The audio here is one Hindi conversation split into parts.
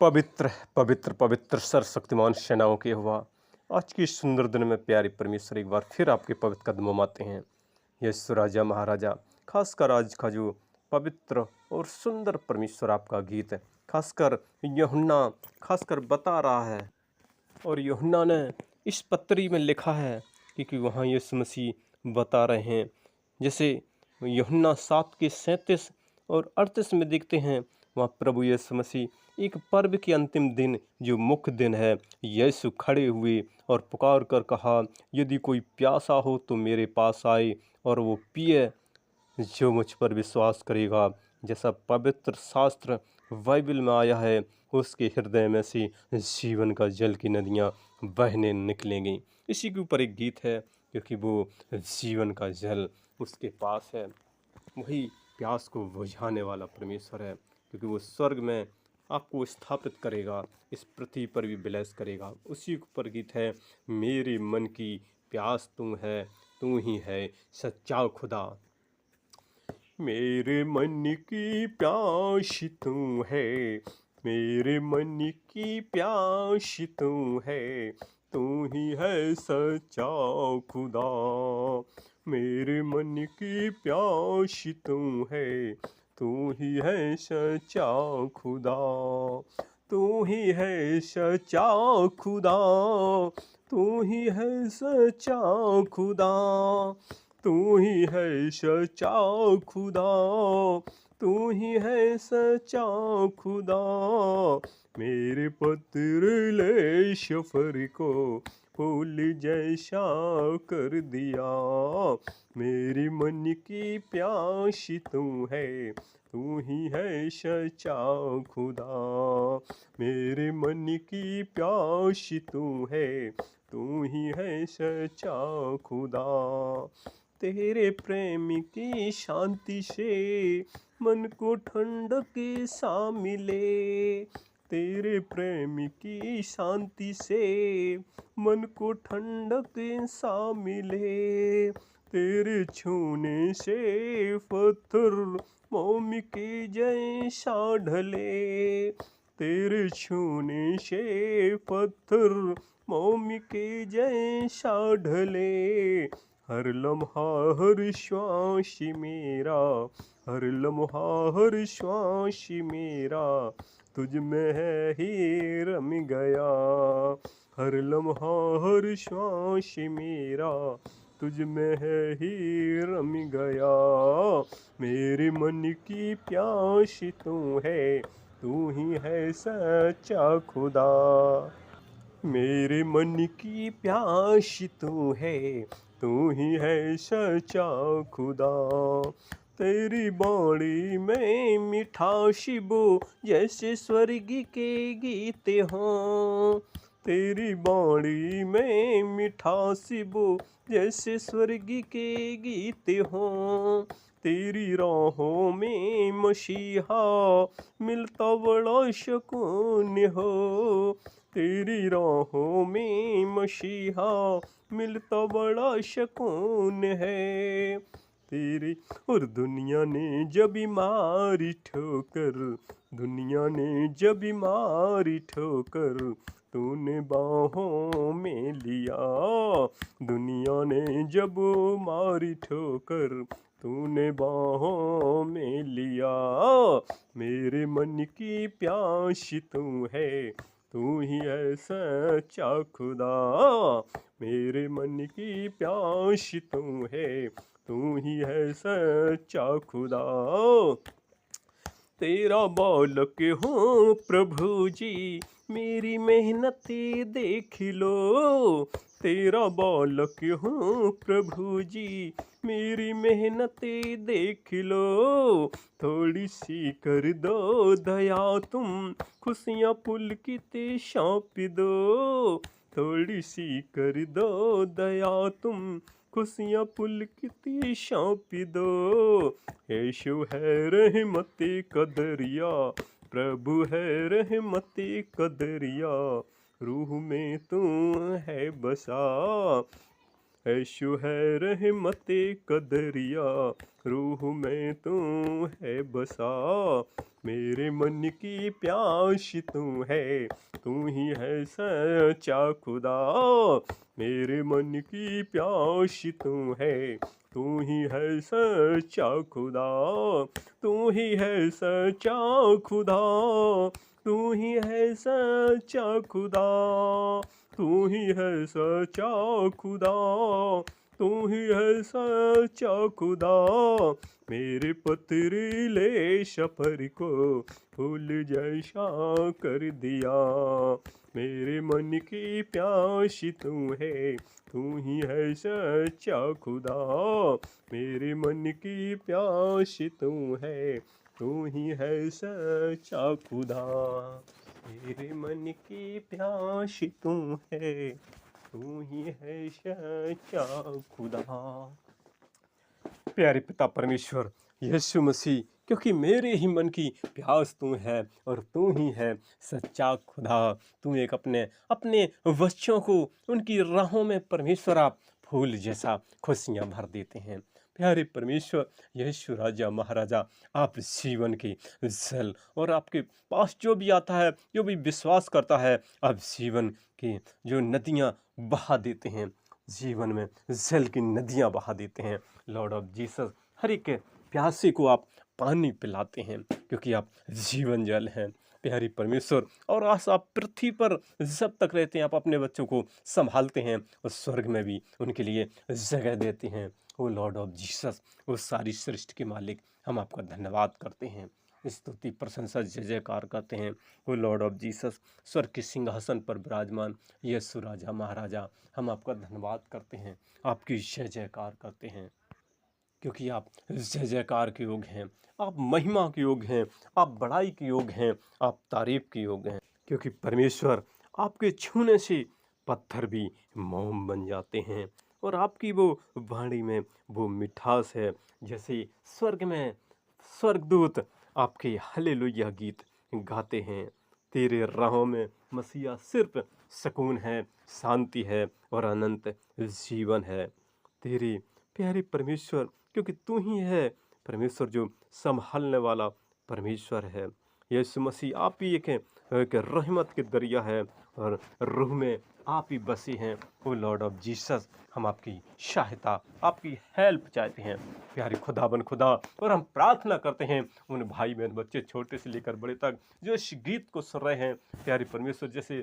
पवित्र पवित्र पवित्र सर्वशक्तिमान सेनाओं के हुआ आज की इस सुंदर दिन में प्यारे परमेश्वर एक बार फिर आपके पवित्र कदमों में आते हैं। यीशु राजा महाराजा खासकर आज का जो पवित्र और सुंदर परमेश्वर आपका गीत है, खासकर यूहन्ना खासकर बता रहा है। और यूहन्ना ने इस पत्री में लिखा है क्योंकि वहाँ यीशु मसीह बता रहे हैं। जैसे यूहन्ना 7:37 और 38 में देखते हैं, वहाँ प्रभु यीशु मसीह एक पर्व के अंतिम दिन जो मुख्य दिन है, यीशु खड़े हुए और पुकार कर कहा, यदि कोई प्यासा हो तो मेरे पास आए और वो पिए। जो मुझ पर विश्वास करेगा, जैसा पवित्र शास्त्र बाइबल में आया है, उसके हृदय में से जीवन का जल की नदियाँ बहने निकलेंगी। इसी के ऊपर एक गीत है क्योंकि वो जीवन का जल उसके पास है। वही प्यास को बुझाने वाला परमेश्वर है क्योंकि वो स्वर्ग में आपको स्थापित करेगा, इस पृथ्वी पर भी विलास करेगा। उसी के ऊपर गीत है, मेरे मन की प्यास तू है, तू ही है सच्चा खुदा। मेरे मन की प्यास तू है, मेरे मन की प्यास तू है, तू ही है सच्चा खुदा। मेरे मन की प्यास तू है, तू ही है सच्चा खुदा। तू ही है सच्चा खुदा, तू ही है सच्चा खुदा, तू ही है सच्चा खुदा, तू ही है सच्चा खुदा। मेरे पत्र ले सफर को फूल जैसा कर दिया। मेरी मन की प्यास तू है, तू ही है सच्चा खुदा। मेरे मन की प्यास तू है, तू ही है सच्चा खुदा। तेरे प्रेम की शांति से मन को ठंडक सा मिले। तेरे प्रेम की शांति से मन को ठंडक सा मिले। तेरे छूने से पत्थर मोम के जैसा ढले। तेरे छूने से पत्थर मोम के जैसा ढले। हर लम्हा हर श्वास मेरा, हर लम्हा हर श्वास मेरा तुझ में है ही रम गया। हर लम्हा हर श्वास मेरा तुझ में है ही रम गया। मेरे मन की प्यास तू है, तू ही है सच्चा खुदा। मेरे मन की प्यास तू है, तू ही है सच्चा खुदा। तेरी बाणी में मिठास वो जैसे स्वर्ग के गीत हों। तेरी बाणी में मिठास वो जैसे स्वर्ग के गीत हों। तेरी राहों में मसीहा मिलता बड़ा सुकून हो। तेरी राहों में मसीहा मिलता बड़ा सुकून है। तेरी और दुनिया ने जब मारी ठोकर, दुनिया ने जब मारी ठोकर, तूने बाहों में लिया। दुनिया ने जब मारी ठोकर, तूने बाहों में लिया। मेरे मन की प्यास तू है, तू ही है सच्चा खुदा। मेरे मन की प्यास तू है, तू ही है सच्चा खुदा। तेरा बालक हूँ प्रभु जी, मेरी मेहनत देख लो। तेरा बालक हूँ प्रभु जी, मेरी मेहनत देख लो। थोड़ी सी कर दो दया तुम, खुशियाँ पुलकित सौंप दो। थोड़ी सी कर दो दया तुम, खुशियाँ पुलकित सौंप दो। यीशु है रहमत का दरिया, प्रभु है रहमत का दरिया, रूह में तू है बसा। ऐशो है रहमते कदरिया, रूह में तू है बसा। मेरे मन की प्यास तू है, तू ही है सच्चा खुदा। मेरे मन की प्यास तू है, तू ही है सच्चा खुदा। तू ही है सच्चा खुदा, तू ही है सच्चा खुदा। तू ही है सच्चा खुदा, तू ही है सच्चा खुदा। मेरे पथरीले सफर को फूल जैसा कर दिया। मेरे मन की प्यास तू है, तू ही है सच्चा खुदा। मेरे मन की प्यास तू है, तू ही है सच्चा खुदा। मेरे मन की प्यास तू है, तू ही है सच्चा खुदा। प्यारे पिता परमेश्वर यीशु मसीह, क्योंकि मेरे ही मन की प्यास तू है और तू ही है सच्चा खुदा। तू एक अपने अपने बच्चों को उनकी राहों में परमेश्वर आप फूल जैसा खुशियाँ भर देते हैं। प्यारे परमेश्वर यीशु राजा महाराजा, आप जीवन की जल और आपके पास जो भी आता है, जो भी विश्वास करता है, आप जीवन की जो नदियाँ बहा देते हैं, जीवन में जल की नदियाँ बहा देते हैं। लॉर्ड ऑफ जीसस, हर एक प्यासे को आप पानी पिलाते हैं, क्योंकि आप जीवन जल हैं प्यारी परमेश्वर। और आज आप पृथ्वी पर जब तक रहते हैं, आप अपने बच्चों को संभालते हैं और स्वर्ग में भी उनके लिए जगह देते हैं। ओ लॉर्ड ऑफ जीसस, वो सारी सृष्टि के मालिक, हम आपका धन्यवाद करते हैं, स्तुति प्रशंसा जय जयकार करते हैं। ओ लॉर्ड ऑफ जीसस, स्वर्ग के सिंहासन पर विराजमान यीशु राजा महाराजा, हम आपका धन्यवाद करते हैं, आपकी जय जयकार करते हैं, क्योंकि आप जय जयकार के योग हैं, आप महिमा के योग हैं, आप बड़ाई के योग हैं, आप तारीफ के योग हैं। क्योंकि परमेश्वर, आपके छूने से पत्थर भी मोम बन जाते हैं, और आपकी वो वाणी में वो मिठास है, जैसे स्वर्ग में स्वर्गदूत आपके हालेलुया गीत गाते हैं। तेरे राहों में मसीहा सिर्फ सुकून है, शांति है और अनंत जीवन है। तेरी प्यारे परमेश्वर, क्योंकि तू ही है परमेश्वर जो संभालने वाला परमेश्वर है। यीशु मसीह, आप ही एक रहमत के दरिया है, और रूह में आप ही बसे हैं। ओ लॉर्ड ऑफ जीसस, हम आपकी सहायता, आपकी हेल्प चाहते हैं प्यारे खुदाबन खुदा। और हम प्रार्थना करते हैं उन भाई बहन बच्चे छोटे से लेकर बड़े तक जो इस गीत को सुन रहे हैं, प्यारे परमेश्वर, जैसे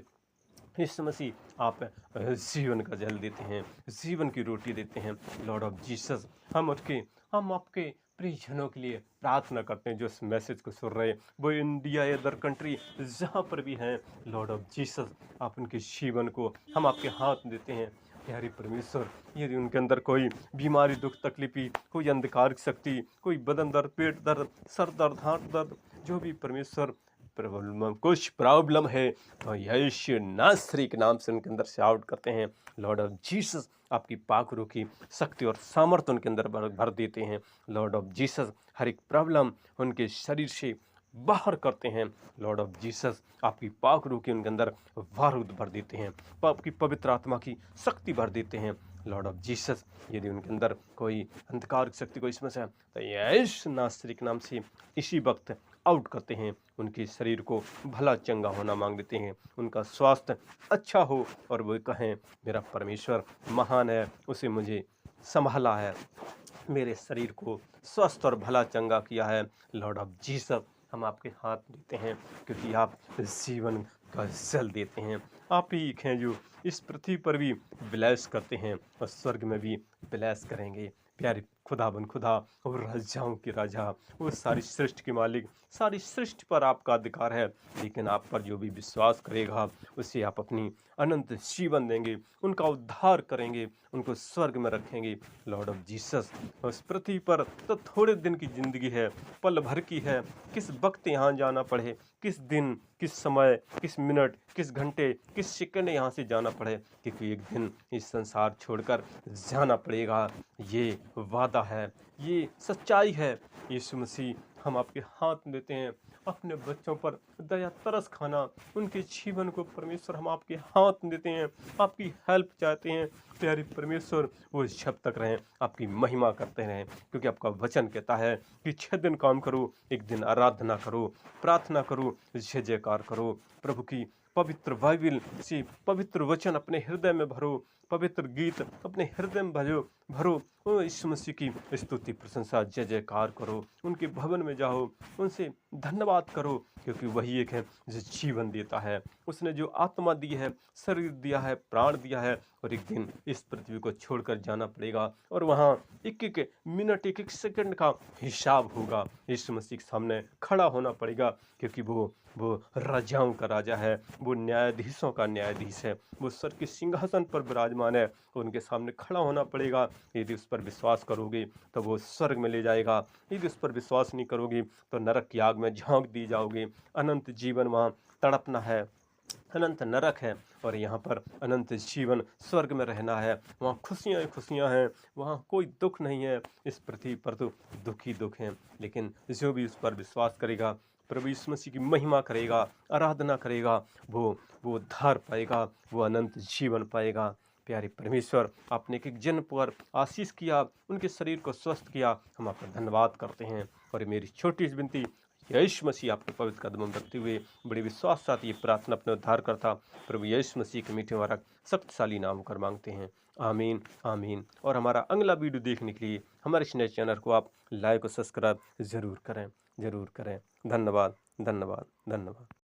यीशु मसीह आप जीवन का जल देते हैं, जीवन की रोटी देते हैं। लॉर्ड ऑफ जीसस, हम आपके प्रियजनों के लिए प्रार्थना करते हैं जो इस मैसेज को सुन रहे हैं, वो इंडिया या अदर कंट्री जहाँ पर भी हैं। लॉर्ड ऑफ जीसस, आप उनके जीवन को हम आपके हाथ देते हैं प्यारे परमेश्वर। यदि उनके अंदर कोई बीमारी, दुख, तकलीफी, कोई अंधकार की शक्ति, कोई बदन दर्द, पेट दर्द, सर दर्द, हाथ दर्द, जो भी परमेश्वर कुछ प्रॉब्लम है, तो यीशु नासरी के नाम से उनके अंदर से आउट करते हैं। लॉर्ड ऑफ जीसस, आपकी पाक रूह की शक्ति और सामर्थ्य उनके अंदर भर देते हैं। लॉर्ड ऑफ जीसस, हर एक प्रॉब्लम उनके शरीर से बाहर करते हैं। लॉर्ड ऑफ जीसस, आपकी पाक रूह के उनके अंदर बारूद भर देते हैं, आपकी पवित्र आत्मा की शक्ति भर देते हैं। लॉर्ड ऑफ जीसस, यदि उनके अंदर कोई अंधकार की शक्ति, कोई समस्या, तो यीशु नासरी के नाम से इसी वक्त आउट करते हैं। उनके शरीर को भला चंगा होना मांग लेते हैं, उनका स्वास्थ्य अच्छा हो, और वो कहें मेरा परमेश्वर महान है, उसे मुझे संभाला है, मेरे शरीर को स्वस्थ और भला चंगा किया है। लॉर्ड ऑफ जीसस, हम आपके हाथ देते हैं, क्योंकि आप जीवन का जल देते हैं। आप ही हैं जो इस पृथ्वी पर भी विलास करते हैं और स्वर्ग में भी विलास करेंगे। प्यारे खुदाबन खुदा और राजाओं के राजा, वो सारी सृष्टि के मालिक, सारी सृष्टि पर आपका अधिकार है, लेकिन आप पर जो भी विश्वास करेगा उसे आप अपनी अनंत जीवन देंगे, उनका उद्धार करेंगे, उनको स्वर्ग में रखेंगे। लॉर्ड ऑफ जीसस, उस पृथ्वी पर तो थोड़े दिन की जिंदगी है, पल भर की है, किस वक्त यहाँ जाना पड़े, किस दिन, किस समय, किस मिनट, किस घंटे, किस सेकंड यहाँ से जाना पड़े, क्योंकि एक दिन इस संसार छोड़कर जाना पड़ेगा। ये वादा है, ये सच्चाई है। यीशु मसीह, हम आपके हाथ देते हैं, अपने बच्चों पर दया तरस खाना, उनके जीवन को परमेश्वर हम आपके हाथ में देते हैं, आपकी हेल्प चाहते हैं। प्यारे परमेश्वर, वो जब तक रहें आपकी महिमा करते रहें, क्योंकि आपका वचन कहता है कि 6 दिन काम करो, एक दिन आराधना करो, प्रार्थना करो, जय जयकार करो। प्रभु की पवित्र बाइबिल से पवित्र वचन अपने हृदय में भरो, पवित्र गीत अपने हृदय में भरो भरो ओ यीशु मसीह की स्तुति प्रशंसा जय जयकार करो। उनके भवन में जाओ, उनसे धन्यवाद करो, क्योंकि वही एक है जो जीवन देता है। उसने जो आत्मा दी है, शरीर दिया है, प्राण दिया है, और एक दिन इस पृथ्वी को छोड़कर जाना पड़ेगा, और वहाँ एक एक मिनट, एक एक सेकंड का हिसाब होगा। यीशु मसीह के सामने खड़ा होना पड़ेगा, क्योंकि वो राजाओं का राजा है, वो न्यायाधीशों का न्यायाधीश है, वो स्वर्ग के सिंहासन पर विराजमान है। उनके सामने खड़ा होना पड़ेगा। यदि उस पर विश्वास करोगे तो वो स्वर्ग में ले जाएगा, यदि उस पर विश्वास नहीं करोगे तो नरक की आग में झोंक दी जाओगे। अनंत जीवन वहाँ तड़पना है, अनंत नरक है, और यहाँ पर अनंत जीवन स्वर्ग में रहना है। वहाँ खुशियाँ ही खुशियाँ हैं, वहाँ कोई दुख नहीं है। इस पृथ्वी पर तो दुख ही दुख हैं, लेकिन जो भी उस पर विश्वास करेगा, प्रभु यीशु मसीह की महिमा करेगा, आराधना करेगा, वो उद्धार पाएगा, वो अनंत जीवन पाएगा। प्यारे परमेश्वर, आपने एक एक जन पर आशीष किया, उनके शरीर को स्वस्थ किया, हम आपका धन्यवाद करते हैं। और मेरी छोटी सी विनती, यीशु मसीह आपके पवित्र कदमों में रखते हुए बड़े विश्वास के साथ ये प्रार्थना अपने उद्धार करता प्रभु यीशु मसीह के मीठे वाला शक्तिशाली नाम कर मांगते हैं, आमीन आमीन। और हमारा अगला वीडियो देखने के लिए हमारे इस नए चैनल को आप लाइक और सब्सक्राइब ज़रूर करें, ज़रूर करें। धन्यवाद धन्यवाद धन्यवाद।